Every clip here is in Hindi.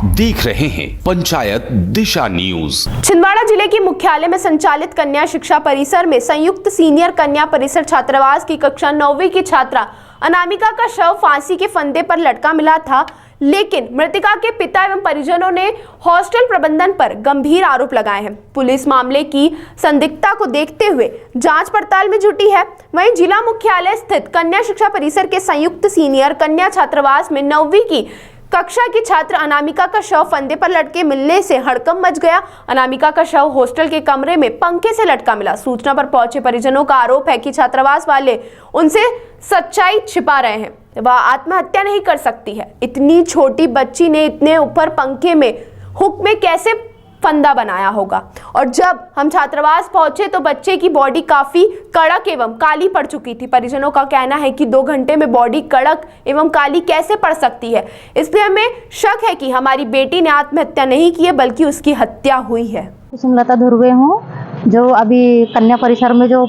देख रहे हैं पंचायत दिशा न्यूज। छिंदवाड़ा जिले के मुख्यालय में संचालित कन्या शिक्षा परिसर में संयुक्त सीनियर कन्या परिसर छात्रावास की कक्षा 9वीं की छात्रा अनामिका का शव फांसी के फंदे पर लटका मिला था, लेकिन मृतका के पिता एवं परिजनों ने हॉस्टल प्रबंधन पर गंभीर आरोप लगाए हैं। पुलिस मामले की संदिग्धता को देखते हुए जांच पड़ताल में जुटी है। वहीं जिला मुख्यालय स्थित कन्या शिक्षा परिसर के संयुक्त सीनियर कन्या छात्रावास में 9वीं की कक्षा की छात्र अनामिका का शव फंदे पर लटके मिलने से हड़कंप मच गया। अनामिका का शव हॉस्टल के कमरे में पंखे से लटका मिला। सूचना पर पहुंचे परिजनों का आरोप है कि छात्रावास वाले उनसे सच्चाई छिपा रहे हैं। वह आत्महत्या नहीं कर सकती है। इतनी छोटी बच्ची ने इतने ऊपर पंखे में हुक में कैसे फंदा बनाया होगा। और जब हम छात्रावास पहुंचे तो बच्चे की बॉडी काफी कड़क एवं काली पड़ चुकी थी। परिजनों का कहना है कि 2 घंटे में बॉडी कड़क एवं काली कैसे पड़ सकती है, इसलिए हमें शक है कि हमारी बेटी ने आत्महत्या नहीं की है बल्कि उसकी हत्या हुई है। सुमलता धुर्वे हूँ, जो अभी कन्या परिसर में जो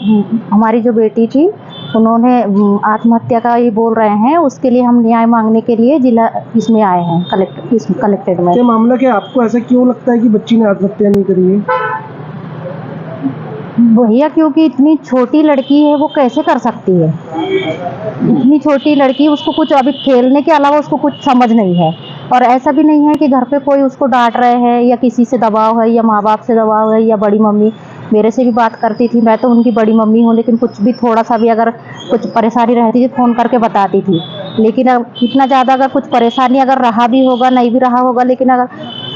हमारी जो बेटी थी उन्होंने आत्महत्या का ये बोल रहे हैं, उसके लिए हम न्याय मांगने के लिए जिला इसमें आए हैं कलेक्टेड में। ये मामला क्या, आपको ऐसा क्यों लगता है कि बच्ची ने आत्महत्या नहीं करी है? भैया क्योंकि इतनी छोटी लड़की है, वो कैसे कर सकती है? इतनी छोटी लड़की, उसको कुछ अभी खेलने के अलावा उसको कुछ समझ नहीं है। और ऐसा भी नहीं है कि घर पे कोई उसको डांट रहे हैं या किसी से दबाव है या माँ बाप से दबाव है या बड़ी मम्मी मेरे से भी बात करती थी। मैं तो उनकी बड़ी मम्मी हूँ, लेकिन कुछ भी थोड़ा सा भी अगर कुछ परेशानी रहती थी फ़ोन करके बताती थी। लेकिन अब इतना ज़्यादा अगर कुछ परेशानी अगर रहा भी होगा, नहीं भी रहा होगा, लेकिन अगर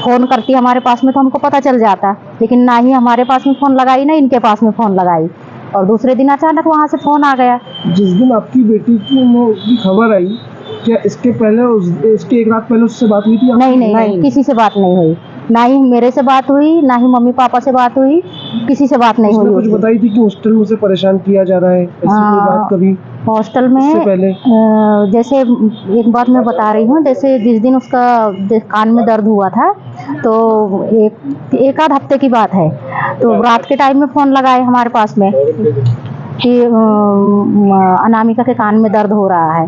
फ़ोन करती हमारे पास में तो हमको पता चल जाता। लेकिन ना ही हमारे पास में फ़ोन लगाई, ना इनके पास में फ़ोन लगाई, और दूसरे दिन अचानक वहाँ से फ़ोन आ गया। जिस दिन आपकी बेटी की खबर आई, क्या इसके पहले इसके एक रात पहले उससे बात हुई थी? नहीं, किसी से बात नहीं हुई। ना ही मेरे से बात हुई, ना ही मम्मी पापा से बात हुई, किसी से बात नहीं हुई। कुछ बताई थी कि हॉस्टल में से परेशान किया जा रहा है, ऐसी कोई बात कभी हॉस्टल में पहले? जैसे एक बात मैं बता रही हूँ, जैसे जिस दिन उसका कान में दर्द हुआ था तो एक आध हफ्ते की बात है, तो रात के टाइम में फ़ोन लगाए हमारे पास में कि अनामिका के कान में दर्द हो रहा है।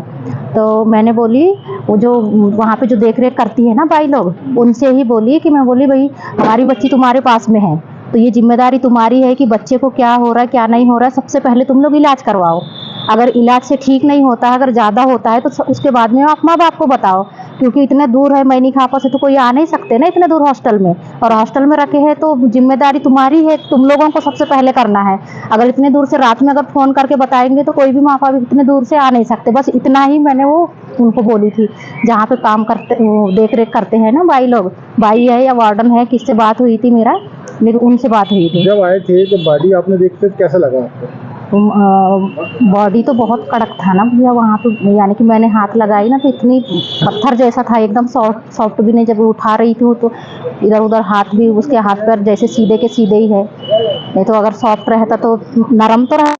तो मैंने बोली, वो जो वहाँ पे जो देख रेख करती है ना भाई लोग, उनसे ही बोली कि मैं बोली भाई हमारी बच्ची तुम्हारे पास में है, तो ये जिम्मेदारी तुम्हारी है कि बच्चे को क्या हो रहा है क्या नहीं हो रहा है, सबसे पहले तुम लोग इलाज करवाओ। अगर इलाज से ठीक नहीं होता है, अगर ज़्यादा होता है तो उसके बाद में आप माँ बाप को बताओ, क्योंकि इतने दूर है मैनी खापा से तो कोई आ नहीं सकते ना इतने दूर हॉस्टल में, और हॉस्टल में रखे हैं तो जिम्मेदारी तुम्हारी है, तुम लोगों को सबसे पहले करना है। अगर इतने दूर से रात में अगर फ़ोन करके बताएंगे तो कोई भी माँ बाप इतने दूर से आ नहीं सकते। बस इतना ही मैंने वो उनको बोली थी। जहाँ पे काम करते देख रेख करते हैं ना भाई लोग, भाई है या वार्डन है, किससे बात हुई थी मेरा, मेरी उनसे बात हुई थी। जब आए थे जब बॉडी आपने देखते कैसा लगा आपको? बॉडी तो बहुत कड़क था ना भैया वहाँ पे, यानी कि मैंने हाथ लगाई ना तो इतनी पत्थर जैसा था, एकदम सॉफ्ट भी नहीं। जब उठा रही थी तो इधर उधर हाथ भी, उसके हाथ पैर जैसे सीधे के सीधे ही है, नहीं तो अगर सॉफ्ट रहता तो नरम तो रहा,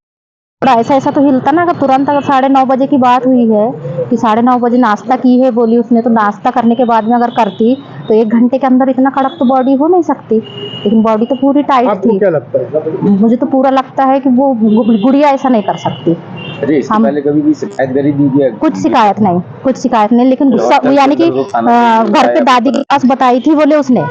ऐसा तो हिलता ना। अगर तुरंत अगर 9:30 बजे की बात हुई है कि 9:30 बजे नाश्ता की है बोली उसने, तो नाश्ता करने के बाद में अगर करती तो 1 घंटे के अंदर इतना कड़क तो बॉडी हो नहीं सकती, लेकिन बॉडी तो पूरी टाइट थी। आपको क्या लगता है? मुझे तो पूरा लगता है कि वो गुड़िया ऐसा नहीं कर सकती। हम पहले कभी भी शिकायत करी दी? कुछ शिकायत नहीं, लेकिन गुस्सा, यानी कि घर पे दादी के पास बताई थी, बोले उसने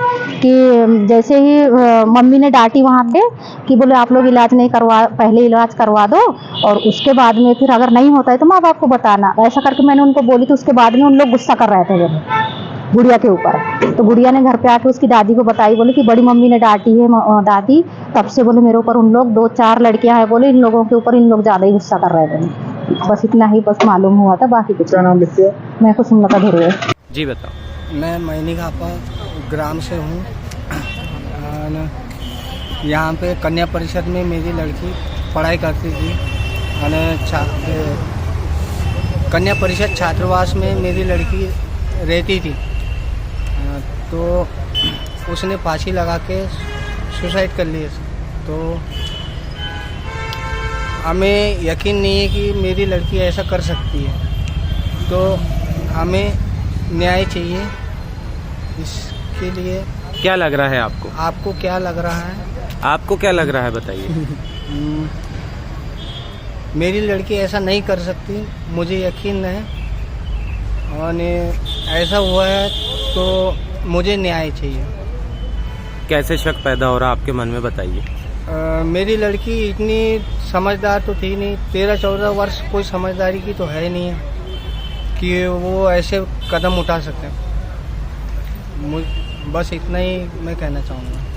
कि जैसे ही मम्मी ने डांटी वहाँ पे कि बोले आप लोग इलाज नहीं करवा, पहले इलाज करवा दो और उसके बाद में फिर अगर नहीं होता है तो माँ बाप को बताना। ऐसा करके मैंने उनको बोली थी। उसके बाद में उन लोग गुस्सा कर रहे थे गुड़िया के ऊपर, तो गुड़िया ने घर पे आके उसकी दादी को बताई, बोले कि बड़ी मम्मी ने डांटी है दादी, तब से बोले मेरे ऊपर उन लोग 2-4 लड़कियां हैं, बोले इन लोगों के ऊपर इन लोग ज़्यादा ही गुस्सा कर रहे थे। बस इतना ही बस मालूम हुआ था, बाकी कुछ। क्या नाम लिखते हो? मैं सुमलता धुर्वे। जी बताओ। मैं मैनी खापा ग्राम से हूँ। यहाँ पे कन्या परिषद में मेरी लड़की पढ़ाई करती थी, कन्या परिषद छात्रावास में मेरी लड़की रहती थी, तो उसने फांसी लगा के सुसाइड कर लिया। तो हमें यकीन नहीं है कि मेरी लड़की ऐसा कर सकती है, तो हमें न्याय चाहिए इसके लिए। क्या लग रहा है आपको? आपको क्या लग रहा है? आपको क्या लग रहा है बताइए। मेरी लड़की ऐसा नहीं कर सकती, मुझे यकीन है, और ऐसा हुआ है तो मुझे न्याय चाहिए। कैसे शक पैदा हो रहा आपके मन में, बताइए। मेरी लड़की इतनी समझदार तो थी नहीं, 13-14 वर्ष, कोई समझदारी की तो है नहीं है कि वो ऐसे कदम उठा सकते हैं। बस इतना ही मैं कहना चाहूँगा।